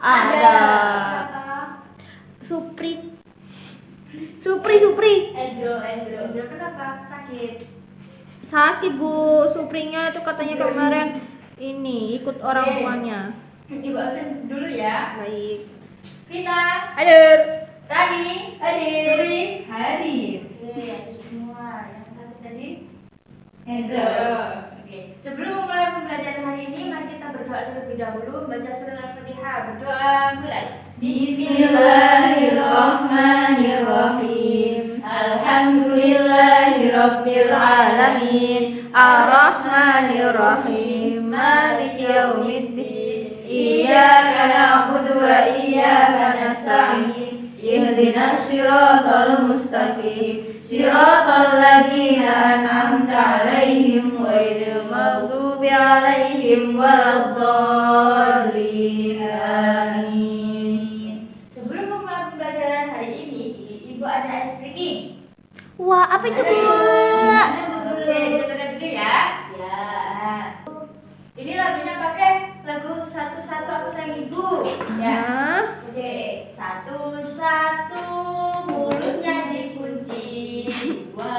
Ada. Siapa? Supri. Endro kenapa? Sakit Bu, Suprinya itu katanya kemarin ini ikut orang tuanya. Ibu absen dulu ya. Baik. Vita, Hadir. Rani, Duri, hadir. Oke, hadir semua. Yang sakit tadi? Endro. Oke. Sebelum memulai pembelajaran hari ini, mari kita berdoa terlebih dahulu. Baca surat Al-Fatihah. Berdoa mulai. Bismillahirrahmanirrahim. Alhamdulillahirabbil alamin. Arrahmanirrahim. Maliki yaumiddin. Iyyaka na'budu wa iyyaka nasta'in. Ihdinas siratal mustaqim. Siratal ladzina an'amta 'alaihim ghairil maghdubi 'alaihim waladdallin. Amin. Sebelum memulai pembelajaran hari ini, Ibu ada ice breaking. Wah, apa itu, Bu? Oke, contohkan dulu ya. Nah, ini lagunya pakai lagu satu-satu aku sayang ibu. Ya. Oke, satu-satu mulutnya dikunci. Dua,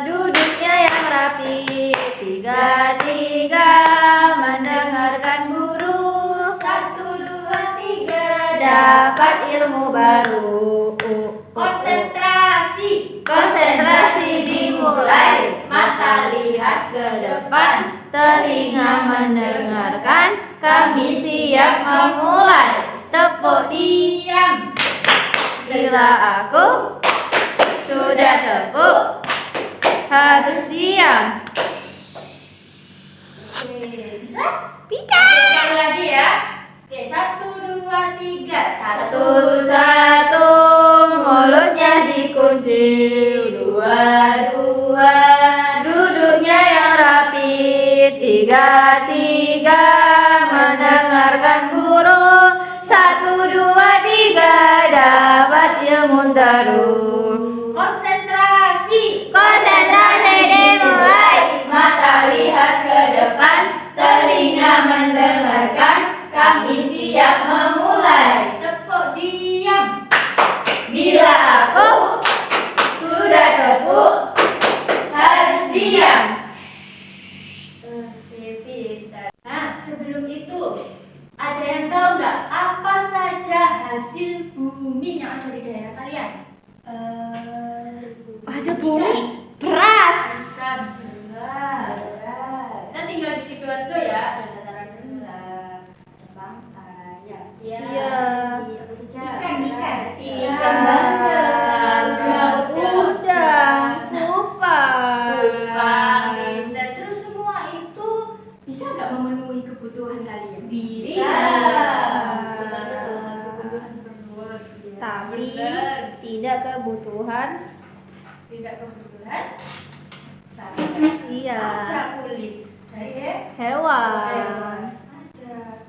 Duduknya yang rapi. Tiga, mendengarkan guru. satu, dua, tiga. Dapat ilmu baru. Konsentrasi dimulai. Mata lihat ke depan, telinga mendengarkan. Kami siap memulai. Tepuk Diam. bila aku sudah tepuk, harus diam. Oke, bisa? Bisa. Oke, sekali lagi ya. Oke, satu, dua, tiga. Satu, mulutnya dikunci. Dua, duduknya yang rapi. Tiga, mendengarkan guru. Satu, dua, tiga, dapat ilmu baru. Konsentrasi Dimulai. Mata lihat ke depan, telinga mendengarkan. Kami siap memulai. Tepuk diam. Bila aku sudah tepuk, harus diam. Oke, pintar. Nah, sebelum itu ada yang tahu nggak apa saja hasil bumi yang ada di daerah kalian? Hasil bumi beras. Beras. Kita tinggal di Sidoarjo ya, ada dataran rendah, ada pantai, ya. Iya. Apa saja? Ikan bandeng, udang, kupang. Pintar. Terus semua itu bisa nggak memenuhi kebutuhan kalian? Bisa. Kebutuhan perut. Ya. Tapi Benar. tidak kebutuhan. Tidak kebutuhan saraf. Iya. Ada kulit dari Hewan. Ada.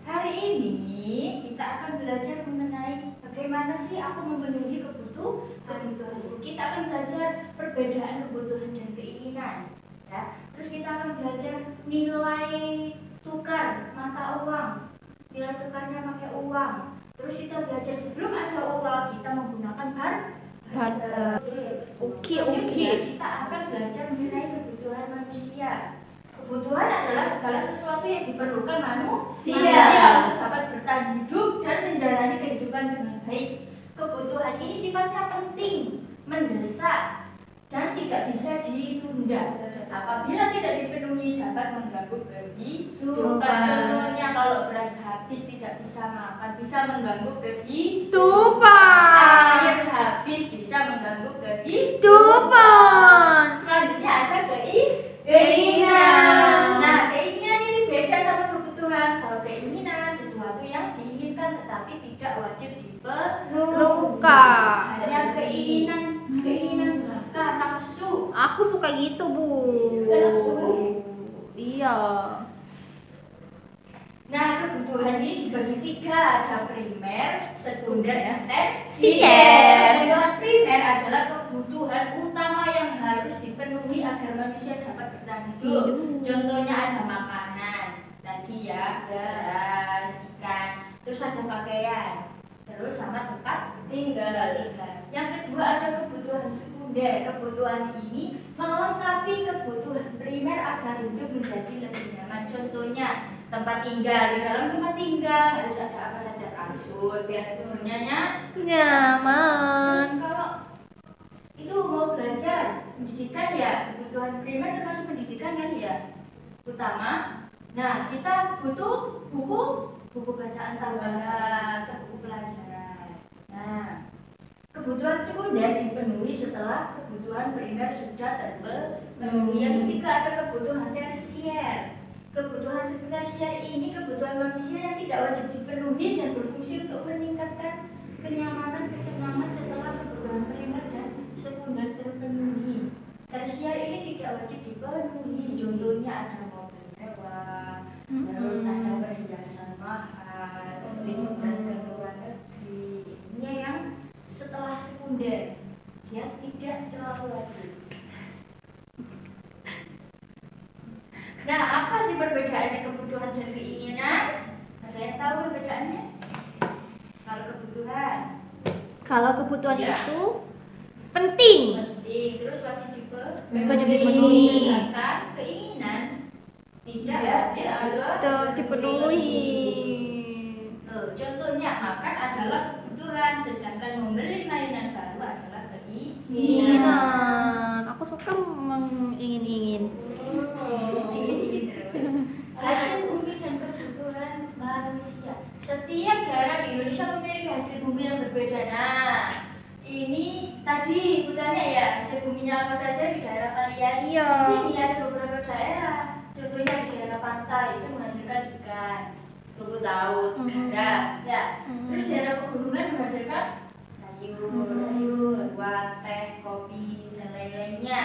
Hari ini kita akan belajar mengenai bagaimana sih aku memenuhi kebutuhanku. Kita akan belajar perbedaan kebutuhan dan keinginan. Ya. Terus kita akan belajar nilai tukar mata uang. Nilai tukarnya pakai uang. Terus kita belajar sebelum ada uang kita menggunakan barter. Oke. Kita akan belajar mengenai kebutuhan manusia. Kebutuhan adalah segala sesuatu yang diperlukan manusia untuk dapat bertahan hidup dan menjalani kehidupan dengan baik. Kebutuhan ini sifatnya penting, mendesak, dan tidak bisa ditunda. Apabila tidak dipenuhi dapat mengganggu kehidupan. Contohnya kalau beras habis tidak bisa makan, bisa mengganggu kehidupan. Air habis bisa mengganggu kehidupan. Selanjutnya ada keinginan. Nah, keinginan ini beda sama kebutuhan. Kalau keinginan sesuatu yang diinginkan tetapi tidak wajib Luka. Hanya keinginan belaka, nafsu. Aku suka gitu, Bu. Nafsu. Iya. Nah, kebutuhan ini dibagi tiga, ada primer, sekunder, dan tersier. Kebutuhan primer adalah kebutuhan utama yang harus dipenuhi agar manusia dapat bertahan hidup. Contohnya ada makanan, tadi ya, beras, ada pakaian, terus sama tempat tinggal. Yang kedua ada kebutuhan sekunder. Kebutuhan ini melengkapi kebutuhan primer agar hidup menjadi lebih nyaman. Contohnya tempat tinggal. Di dalam tempat tinggal harus ada apa saja, kasur biar tidurnya Terus Nyaman. kalau itu mau belajar pendidikan ya, kebutuhan primer termasuk pendidikan kan ya, utama. Nah, kita butuh buku bacaan tambahan, buku pelajaran. Nah, kebutuhan sekunder dipenuhi setelah kebutuhan primer sudah terpenuhi. Yang ketiga ada kebutuhan tersier. Kebutuhan tersier ini kebutuhan manusia yang tidak wajib dipenuhi dan berfungsi untuk meningkatkan kenyamanan, kesenangan setelah kebutuhan primer dan sekunder terpenuhi. Tersier ini tidak wajib dipenuhi. Contohnya ada mobil mewah, terus ada perhiasan mahal, liburan ke luar negeri. Ini yang setelah sekunder, dia tidak terlalu wajib. Nah, apa sih perbedaannya kebutuhan dan keinginan? Ada yang tahu perbedaannya? Kalau kebutuhan Kalau kebutuhan Iya. itu penting. terus wajib Wajib dipenuhi. dipenuhi. Sedangkan keinginan tidak wajib Itu dipenuhi. Contohnya makan adalah kebutuhan, sedangkan membeli mainan baru adalah keinginan. Keinginan. Aku suka mengingin-ingin. Ingin terus. Hasil bumi dan kebutuhan manusia. Setiap daerah di Indonesia memiliki hasil bumi yang berbeda. Nah, ini tadi bertanya ya, hasil buminya apa saja di daerah kalian? Iya. Di sini ada beberapa daerah. Contohnya di daerah pantai itu menghasilkan ikan, rumput laut, garam, ya. Terus daerah pegunungan menghasilkan sayur, buah, teh, kopi, dan lain-lainnya.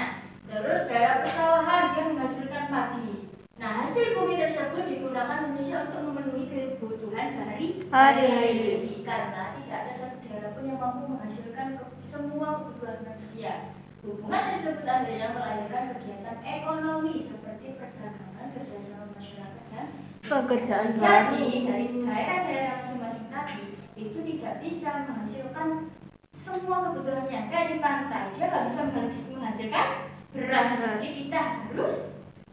Terus daerah persawahan dia menghasilkan padi. Nah, hasil bumi tersebut digunakan manusia untuk memenuhi kebutuhan sehari-hari karena tidak ada satu daerah pun yang mampu menghasilkan semua kebutuhan manusia. Hubungan tersebut akhirnya melahirkan kegiatan ekonomi seperti perdagangan, kerjasama masyarakat, dan Pekerjaan jadi baru. dari daerah-daerah masing-masing tadi itu tidak bisa menghasilkan semua kebutuhannya. Kayak di pantai dia nggak bisa menghasilkan beras, jadi kita harus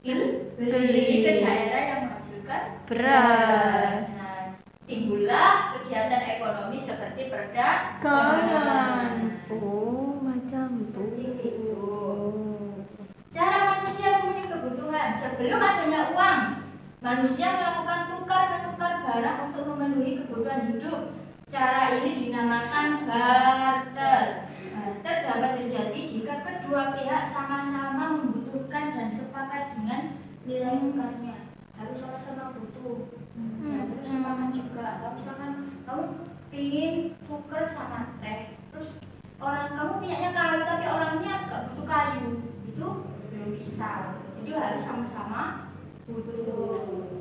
beli ke daerah yang menghasilkan Beras. Nah, timbullah kegiatan ekonomi seperti perdagangan. Kangen. Oh, macam Seperti itu. itu. Cara manusia memenuhi kebutuhan sebelum adanya uang, manusia melakukan tukar-menukar barang untuk memenuhi kebutuhan hidup. Cara ini dinamakan barter. Barter dapat terjadi jika kedua pihak sama-sama membutuhkan dan sepakat dengan nilai tukarnya. Harus sama-sama butuh. Ya, terus sepakat juga. Kalau misalkan kamu ingin tukar sama teh, terus kamu punyanya kayu tapi orangnya gak butuh kayu, itu belum bisa. Jadi harus sama-sama butuh.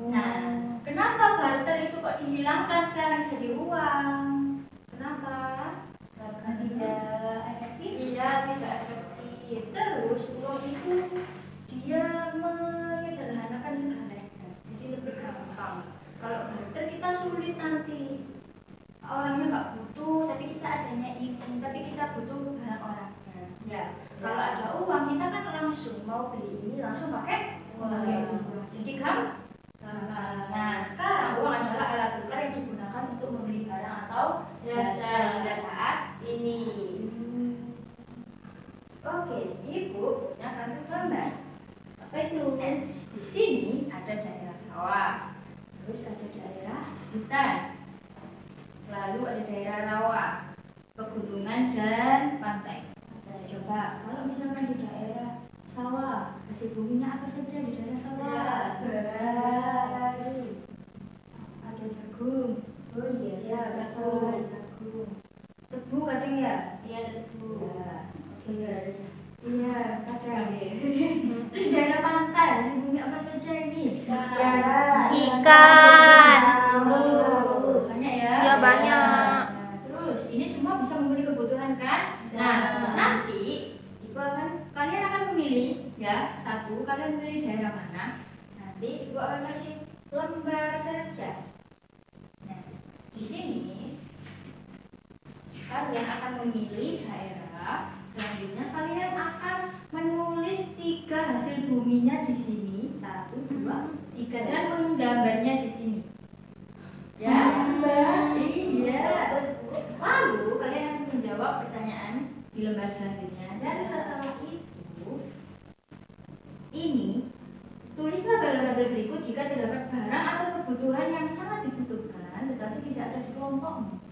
Nah, kenapa barter itu kok dihilangkan sekarang jadi uang? Kenapa? Karena tidak efektif. Iya, tidak efektif. Terus uang itu dia menyederhanakan segalanya, jadi lebih gampang. Kalau barter kita sulit nanti. Orangnya nggak butuh, tapi kita adanya ini, tapi kita butuh barang orangnya. Ya, kalau ada uang kita kan langsung mau beli ini langsung pakai uang. Jadi kan? Nah, sekarang uang adalah alat tukar yang digunakan untuk membeli barang atau jasa hingga saat ini. Oke, Ibu akan ke gambar. Apa itu? Di sini ada daerah sawah, terus ada daerah hutan, lalu ada daerah rawa, pegunungan dan pantai. Nah, coba kalau misalkan di daerah sawah, hasil buminya apa saja di daerah sawah? Beras, ada jagung. Oh iya, ya betul, jagung. Tebu kadang ya? Iya, tebu. Ya, iya, kadang. Terus daerah pantai, hasil bumi apa saja ini? Ikan. Banyak ya? Iya, banyak. Nah, terus ini semua bisa memenuhi kebutuhan kan? Nah, nanti kalian akan memilih ya, satu kalian memilih daerah mana. Nanti Ibu akan kasih lembar kerja. Nah, di sini kalian akan memilih daerah. Selanjutnya kalian akan menulis 3 hasil buminya di sini, 1, 2, 3 dan menggambarnya di sini. Ya, iya. Lalu kalian akan menjawab pertanyaan di lembar selanjutnya. Dan setelah itu, ini tulislah tabel-tabel berikut jika terdapat barang atau kebutuhan yang sangat dibutuhkan tetapi tidak ada di kelompokmu.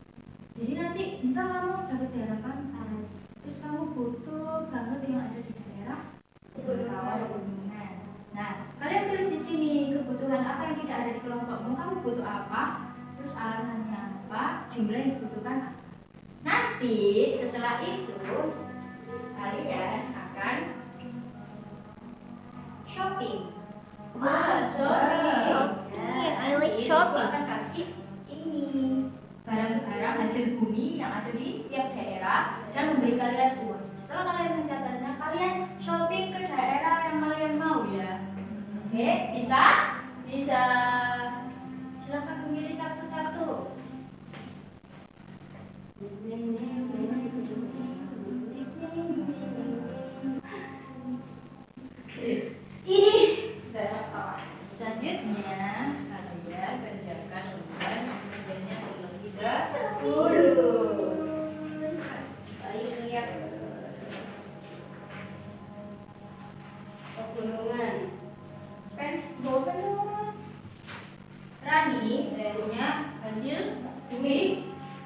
Jadi nanti misal kamu dapat daerah pantai, terus kamu butuh banget yang ada di daerah pegunungan. Nah, kalian tulis di sini kebutuhan apa yang tidak ada di kelompokmu, kamu butuh apa, terus alasannya apa, jumlah yang dibutuhkan apa. Nanti setelah itu kalian akan shopping. Shopping. I like shopping. Aku akan kasih ini barang-barang hasil bumi yang ada di tiap daerah dan memberi kalian uang. Setelah kalian mencatatnya, kalian shopping ke daerah yang kalian mau ya. Oke, bisa? Bisa. Silakan memilih satu-satu. Ini. Selanjutnya kalian kerjakan lembar sebenarnya terlebih Dulu. Baik lihat. Pegunungan. Pens dong. Rani punya hasil bumi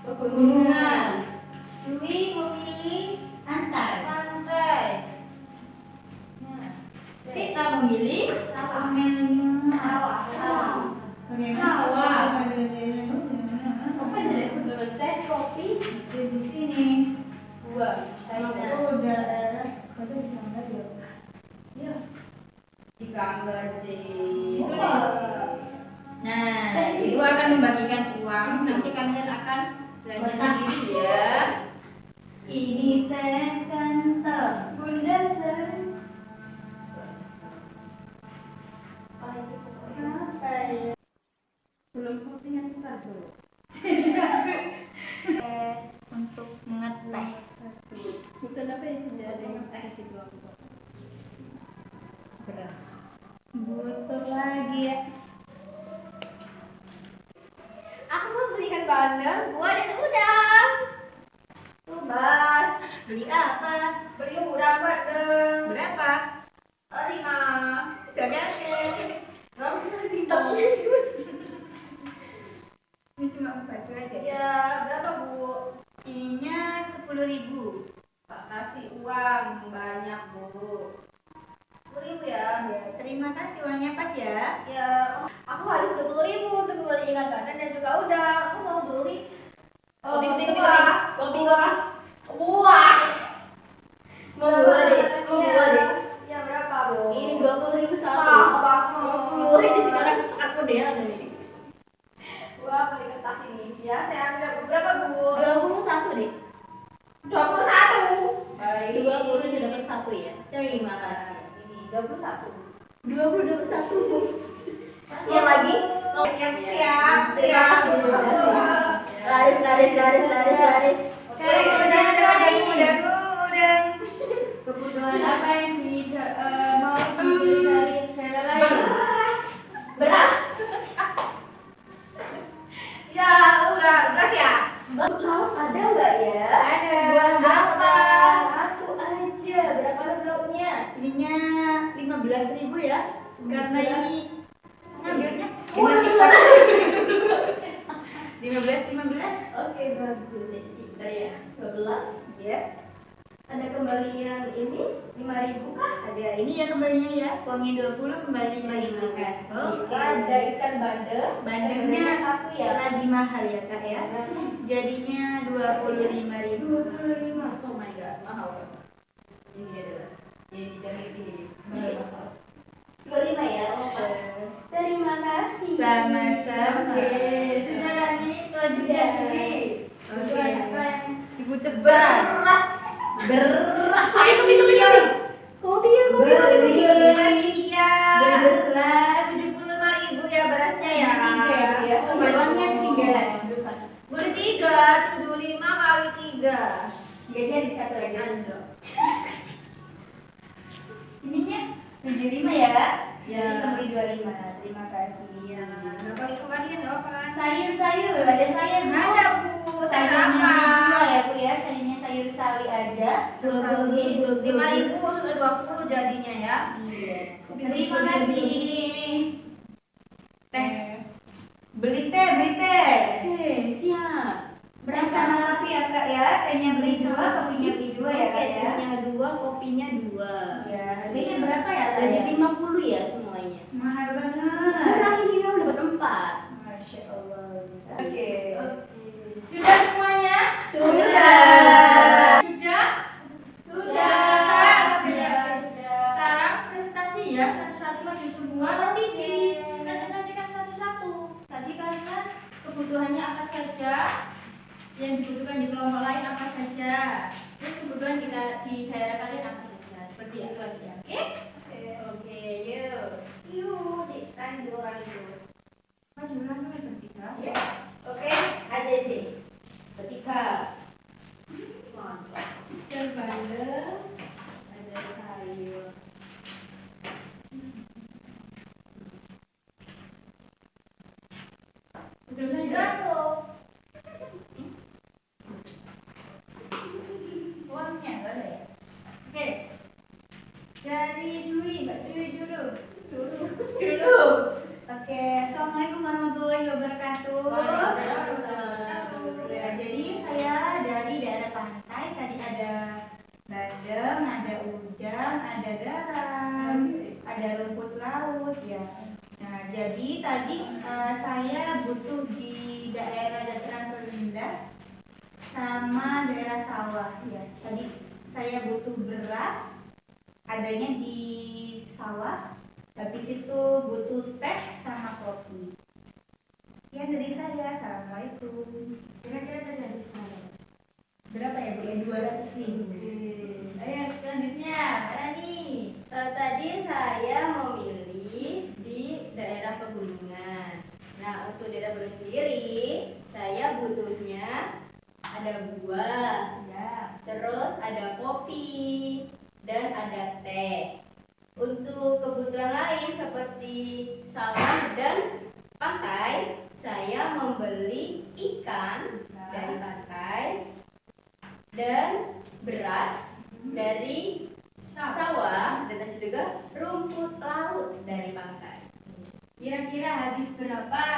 pegunungan. Dwi memilih Pantai. pantai. Nah, Rita memilih Sawah. sawah. Apa jadi pegunungan? Saya kopi di sini. Dua. Digambar sih. Ditulis. Nah, ibu akan membagikan uang. Nanti kalian akan belanja sendiri ya. Ini teh tante Bunda Ser. Apa ya? Belum kopinya kita dulu. Untuk mengeteh. Bukan apa ya? Tidak ada yang teh di bawah. Beras. Butuh lagi ya. Aku mau belikan bandeng, buah dan udang. Tuh Bas, beli apa? Beli udang bandeng. Berapa? 5. Jangan stop. Ini cuma baju aja. Ya, berapa Bu? Ininya 10.000. Pak kasih uang banyak Bu. 10.000 ya? Ya, terima kasih uangnya pas ya. Ya, aku habis 20.000 untuk beli ikan bandeng dan juga udang. Aku mau beli kopi. Buah. Mau buah deh. Ya berapa Bu? Ini 20.000 satu. Wah, ini sekarang sangat modern ini. Wah, beli kertas ini. Ya, saya ambil berapa Bu? 21 deh. 21. Baik. 20 aja dapat 1 ya. Terima kasih. Ini 21. 20 dapat 1. Siap lagi? Oh, yang siap. Terima kasih. Laris. Udang. Kebutuhan apa yang mau dibeli dari daerah lain? Beras. Ya, beras ya. Lauk ada nggak ya? Ada. Buat Berapa? apa? Satu aja. Berapa lauknya? Ininya 15.000 ya. Karena ini ngambilnya 15. Oke, bagus Desi. Saya 12 ya. Ada kembalian ini 5.000 kah? Ada ini ya kembalinya ya. Uangnya 20 kembali 5.000. Terima kasih. Oke. Ada ikan bandeng. Bandengnya satu ya. lagi mahal ya Kak ya. Jadinya 25.000. 25. Oh my god, mahal. Ini adalah yang dijahit ini. 25 ya, oh pas. Terima kasih. Sama-sama. Oke. Sudah Rani, selanjutnya Dwi. Kebutuhan apa yang dibutuhkan? Beras. Kopi. Kopi ya, kopi. Beli. Iya. Beras. 75.000 ya berasnya Hewannya ketinggalan. Boleh 3, 75 kali 3. Gak jadi satu lagi. Ininya 75 ya? Ya. Jadi kembali 25. Terima kasih. Iya. Nah, pakai kembalian enggak apa kan? Sayur, ada sayur. Ada Bu, Sayurnya sayur beli apa? dua ya Bu ya, sayurnya sayur sali aja. 5.000 sudah 20 jadinya ya. Iya. Terima kasih. Teh. Beli teh. Oke, siap. Berasa melengkapi ya Kak ya, tehnya beli 2, kopinya beli 2 ya Kak ya. Tehnya 2, kopinya 2. Ya, harganya berapa ya Kak? Jadi ya? 50 ya semuanya. Mahal banget. Murah ini kamu dapat 4. Masya Allah. Oke. Sudah semuanya? Sudah. Sudah? Sudah. Sekarang presentasi ya, satu-satu maju semua, nanti dipresentasikan satu-satu. Tadi kalian kebutuhannya apa saja, yang dibutuhkan di kelompok lain apa saja, terus kebutuhan di daerah kalian apa saja, seperti itu aja. Oke, yuk. Yuk, kan 2 kali itu. Maju lagi bertiga. Ya. Oke, AJJ. Bertiga. Mantap. Terbalik. Ada sayur. Udah saja. Jatuh. Uangnya boleh. Oke. Dari Dwi, Mbak Dwi dulu. Dulu. Oke, assalamualaikum warahmatullahi wabarakatuh. Waalaikumsalam. Ya, jadi saya dari daerah pantai. Tadi ada bandeng, ada udang, ada garam, ada rumput laut ya. Nah, jadi tadi saya butuh di daerah dataran rendah sama daerah sawah ya. Tadi saya butuh beras, adanya di sawah. Habis itu butuh teh sama kopi. Sekian dari saya. Assalamualaikum. Kira-kira tadi ada berapa ya Bu? Ya 200 nih. Ayo selanjutnya, Rani. Tadi saya memilih di daerah pegunungan. Nah, untuk daerah pegunungan sendiri, saya butuhnya ada buah, Ya. terus ada kopi, dan ada teh. Untuk kebutuhan lain seperti sawah dan pantai, saya membeli ikan dari pantai dan beras dari sawah dan juga rumput laut dari pantai. Kira-kira habis berapa?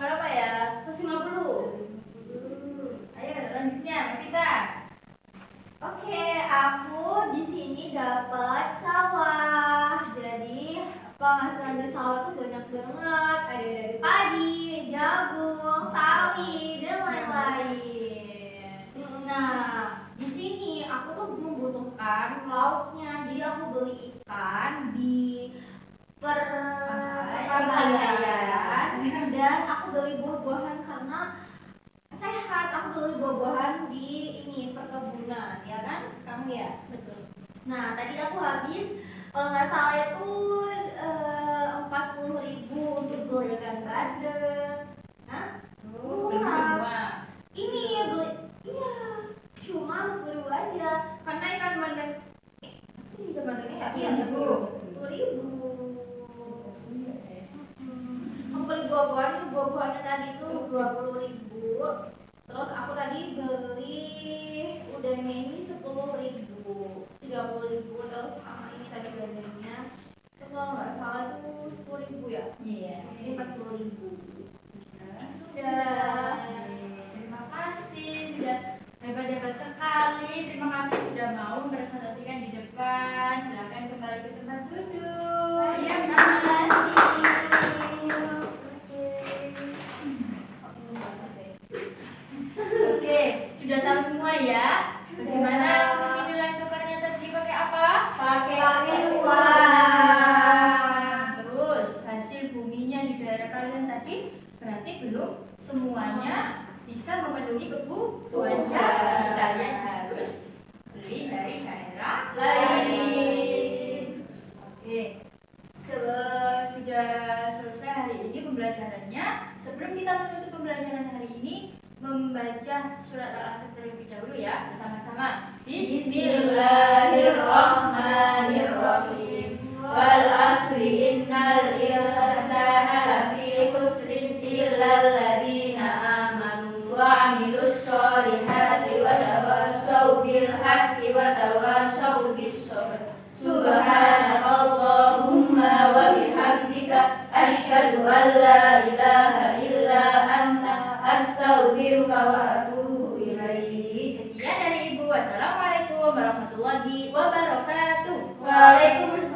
Berapa ya? 150. Ayo selanjutnya, kita. Oke, aku di sini dapat sawah. Jadi penghasilan dari sawah tuh banyak banget. Ada dari padi, jagung, sawi, dan lain-lain. Nah, di sini aku tuh membutuhkan lauknya. Jadi aku beli ikan di perpantaian dan aku beli buah-buahan karena sehat. Aku beli buah-buahan di ini perkebunan, ya kan? Kamu ya? Betul. Nah, tadi aku habis kalau nggak salah itu 40.000 untuk beli ikan bandeng. Hah? Belum semua. Ini ya beli, iya. Cuma 40.000 aja karena ikan bandeng ini ikan bandengnya ya? Iya, Bu. 10.000. Aku beli buah-buahannya tadi tuh 20.000. Terus aku tadi beli udangnya ini 10.000, 30.000. Terus sama ini tadi bandengnya itu kalau nggak salah itu 10.000 ya. Iya. Ini 40.000. Sudah. Terima kasih sudah hebat-hebat sekali. Terima kasih sudah mau mempresentasikan di depan. Silakan kembali ke tempat duduk. Ya, terima kasih. Oke, sudah tahu semua ya? Bagaimana fungsi nilai tukarnya tadi pakai apa? Pakai uang. Terus hasil buminya di daerah kalian tadi berarti belum semuanya bisa memenuhi kebutuhan. Jadi kalian harus beli dari daerah lain. Oke, sudah selesai hari ini pembelajarannya. Sebelum kita menutup pembelajaran hari ini, membaca surat Al-Asr terlebih dahulu ya, bersama-sama. Bismillahirrahmanirrahim. Wal asri innal insana lafi khusrin illal ladzina amanu wa 'amilus sholihati wa tawassaw bil haqqi wa tawassaw bis sabr. Subhanakallahumma wa bihamdika asyhadu an la ilaha illa anta astaghfiruka wa atubu ilaik. Sekian dari Ibu. Wassalamualaikum warahmatullahi wabarakatuh. Waalaikumsalam.